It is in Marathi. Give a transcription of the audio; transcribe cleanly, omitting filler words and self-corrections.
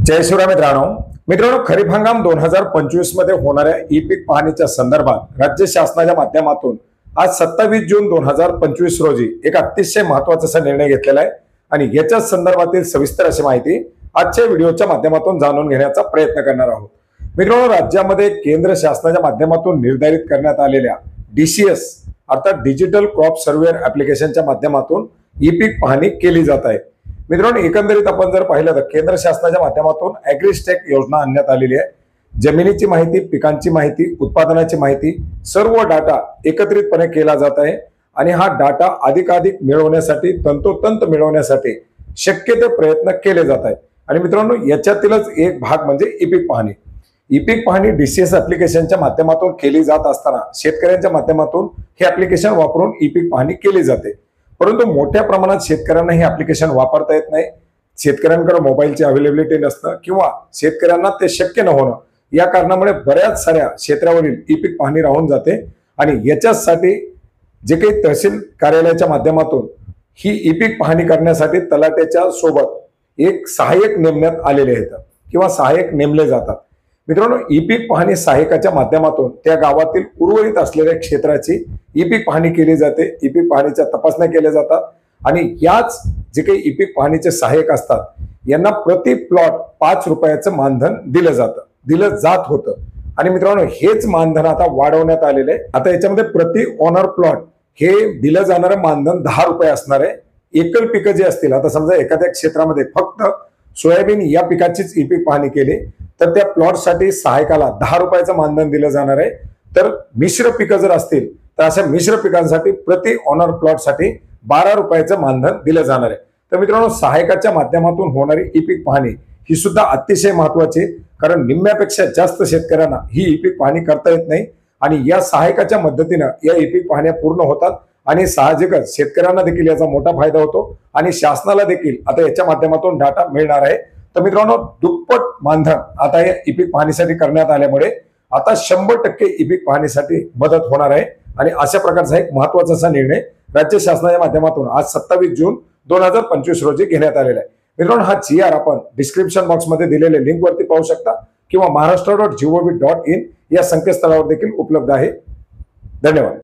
जय शिवराय मित्रांनो, खरीप हंगाम 2025 मध्ये होणाऱ्या ई पीक पाहणीच्या संदर्भात राज्य शासनाच्या माध्यमातून आज 27 जून 2025 रोजी एक अतिशय महत्त्वाचा निर्णय घेतलेला आहे आणि याच्या संदर्भातील सविस्तर अशी माहिती आजच्या व्हिडिओच्या माध्यमातून जाणून घेण्याचा प्रयत्न करणार आहोत। मित्रांनो, राज्यामध्ये केंद्र शासनाच्या माध्यमातून निर्धारित करण्यात आलेल्या DCS अर्थात डिजिटल क्रॉप सर्व्हेअर ऍप्लिकेशनच्या माध्यमातून ई पीक पाहणी केली जात आहे। मित्रांनो, एकंदरीत आपण जर पाहिलं तर केंद्र शासनाच्या माध्यमातून ॲग्रीस्टेक योजना आणण्यात आलेली आहे। जमिनीची माहिती, पिकांची माहिती, उत्पादनाची माहिती सर्व डाटा एकत्रितपणे केला जात आहे आणि हा डाटा अधिकाधिक मिळवण्यासाठी, तंतोतंत मिळवण्यासाठी शक्य ते प्रयत्न केले जात आहेत। आणि मित्रांनो, याच्यातीलच एक भाग म्हणजे ई पीक पाहणी। ई पीक पाहणी DCS ऍप्लिकेशनच्या माध्यमातून केली जात असताना शेतकऱ्यांच्या माध्यमातून हे ऍप्लिकेशन वापरून ई पीक पाहणी केली जाते, परंतु मोठ्या प्रमाणात शेतकऱ्यांना हे ऍप्लिकेशन वापरता येत नाही। शेतकऱ्यांकडे मोबाईलची अवेलेबिलिटी नसतं किंवा शेतकऱ्यांना ते शक्य न होणं या कारणामुळे बऱ्याच साऱ्या क्षेत्रावरील ई पीक पाहणी राहून जाते आणि याच्यासाठी जे काही तहसील कार्यालयाच्या माध्यमातून ही ई पीक पाहणी करण्यासाठी तलाट्याच्या सोबत एक सहाय्यक नेमण्यात आलेले आहेत किंवा सहाय्यक नेमले जातात। मित्रांनो, ई पीक पाहणी सहाय्यकाच्या माध्यमातून त्या गावातील उर्वरित असलेल्या क्षेत्राची ई पीक पाहणी केली जाते, ई पीक पाहणीच्या तपासण्या केल्या जातात आणि याच जे काही ई पीक पाहणीचे सहाय्यक असतात यांना प्रति प्लॉट 5 रुपयाचं मानधन दिलं जात होतं। आणि मित्रांनो, हेच मानधन आता वाढवण्यात आलेलं आहे। आता याच्यामध्ये प्रति ओनर प्लॉट हे दिलं जाणारं मानधन 10 रुपये असणार आहे। एकल पिकं जे असतील, आता समजा एखाद्या क्षेत्रामध्ये फक्त सोयाबीन या पिकाचीच ई पीक पाहणी केली तर त्या प्लॉटसाठी सहायकाला 10 रुपयाचं मानधन दिलं जाणार आहे। तर मिश्र पिकं जर असतील तर अशा मिश्र पिकांसाठी प्रति ओनर प्लॉटसाठी 12 रुपयाचं मानधन दिलं जाणार आहे। तर मित्रांनो, सहायकाच्या माध्यमातून होणारी ई पीक पाहणी ही सुद्धा अतिशय महत्त्वाची, कारण निम्म्यापेक्षा जास्त शेतकऱ्यांना ही ई पीक पाहणी करता येत नाही आणि या सहायकाच्या मदतीनं या ई पीक पाहण्या पूर्ण होतात आणि साहजिकच शेतकऱ्यांना देखील याचा मोठा फायदा होतो आणि शासनाला देखील आता याच्या माध्यमातून डाटा मिळणार आहे। तर मित्रांनो, दुप्पट मानधन आता या ई पीक पाहणीसाठी करण्यात आल्यामुळे आता 100% ई पीक पाहणीसाठी मदत होणार आहे आणि अशा प्रकारचा एक महत्त्वाचा असा निर्णय राज्य शासनाच्या माध्यमातून आज 27 जून 2025 रोजी घेण्यात आलेला आहे। मित्रांनो, हा GR आपण डिस्क्रिप्शन बॉक्स मध्ये दिलेल्या लिंक वरती पाहू शकता किंवा महाराष्ट्र.gov.in या संकेतस्थळावर देखील उपलब्ध आहे। धन्यवाद।